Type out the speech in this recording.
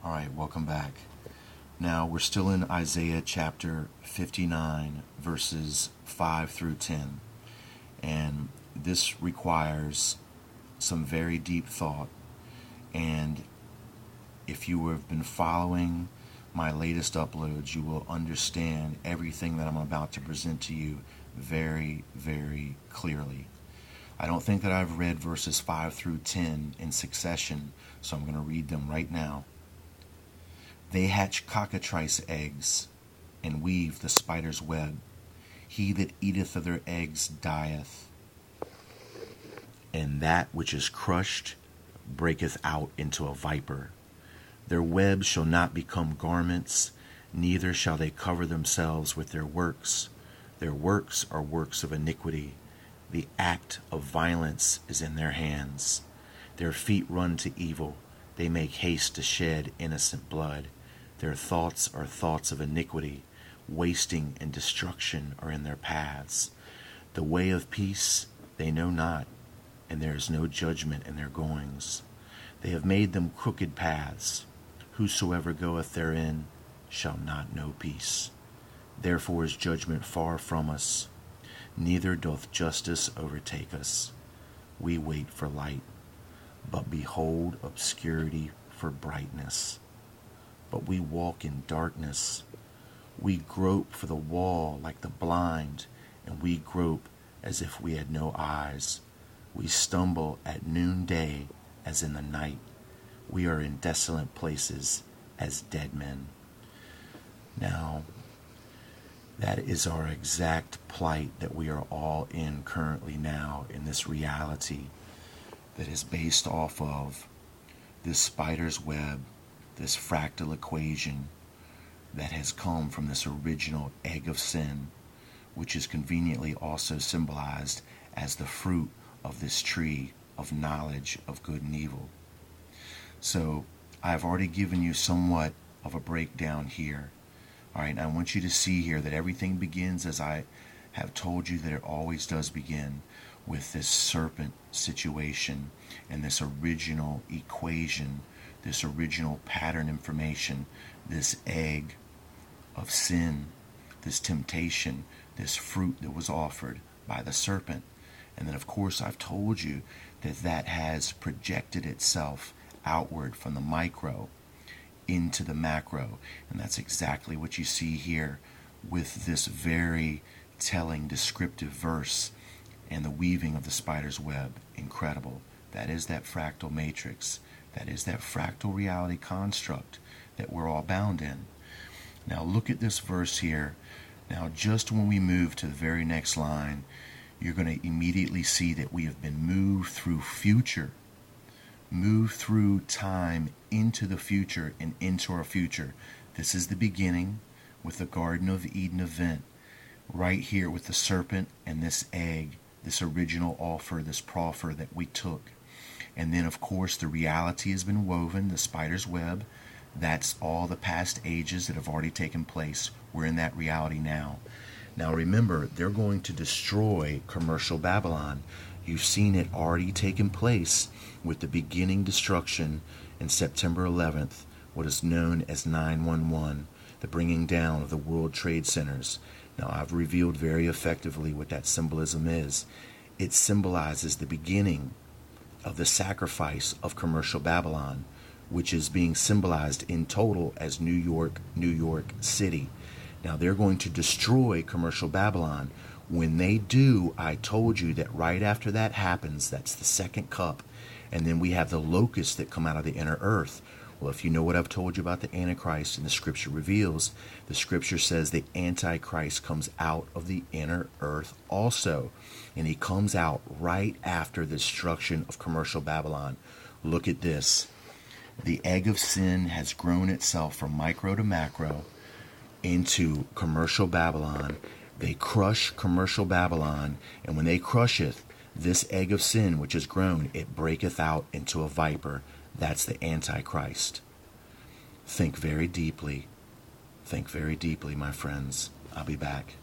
All right, welcome back. Now, we're still in Isaiah chapter 59, verses 5 through 10. And this requires some very deep thought. And if you have been following my latest uploads, you will understand everything that I'm about to present to you very, very clearly. I don't think that I've read verses 5 through 10 in succession, so I'm going to read them right now. They hatch cockatrice eggs, and weave the spider's web. He that eateth of their eggs dieth, and that which is crushed breaketh out into a viper. Their webs shall not become garments, neither shall they cover themselves with their works. Their works are works of iniquity. The act of violence is in their hands. Their feet run to evil. They make haste to shed innocent blood. Their thoughts are thoughts of iniquity. Wasting and destruction are in their paths. The way of peace they know not, and there is no judgment in their goings. They have made them crooked paths. Whosoever goeth therein shall not know peace. Therefore is judgment far from us, neither doth justice overtake us. We wait for light, but behold obscurity for brightness. But we walk in darkness. We grope for the wall like the blind, and we grope as if we had no eyes. We stumble at noonday as in the night. We are in desolate places as dead men. Now, that is our exact plight that we are all in currently now, in this reality that is based off of this spider's web, this fractal equation that has come from this original egg of sin, which is conveniently also symbolized as the fruit of this tree of knowledge of good and evil. So I've already given you somewhat of a breakdown here. All right, I want you to see here that everything begins as I have told you that it always does begin, with this serpent situation and this original equation, this original pattern information, this egg of sin, this temptation, this fruit that was offered by the serpent. And then, of course, I've told you that that has projected itself outward from the micro into the macro. And that's exactly what you see here with this very telling descriptive verse and the weaving of the spider's web. Incredible. That is that fractal matrix. That is that fractal reality construct that we're all bound in. Now look at this verse here. Now just when we move to the very next line, you're going to immediately see that we have been moved through future, moved through time into the future and into our future. This is the beginning with the Garden of Eden event, right here with the serpent and this egg, this original offer, this proffer that we took. And then, of course, the reality has been woven, the spider's web. That's all the past ages that have already taken place. We're in that reality now. Now remember, they're going to destroy commercial Babylon. You've seen it already taking place with the beginning destruction in September 11th, what is known as 9/11, the bringing down of the World Trade Centers. Now, I've revealed very effectively what that symbolism is. It symbolizes the beginning of the sacrifice of commercial Babylon, which is being symbolized in total as New York City. Now, they're going to destroy commercial Babylon. When they do, I told you that right after that happens, that's the second cup, and then we have the locusts that come out of the inner earth. Well, if you know what I've told you about the Antichrist, and the scripture reveals, the scripture says the Antichrist comes out of the inner earth also. And he comes out right after the destruction of commercial Babylon. Look at this. The egg of sin has grown itself from micro to macro into commercial Babylon. They crush commercial Babylon, and when they crush it, this egg of sin which has grown, it breaketh out into a viper. That's the Antichrist. Think very deeply. Think very deeply, my friends. I'll be back.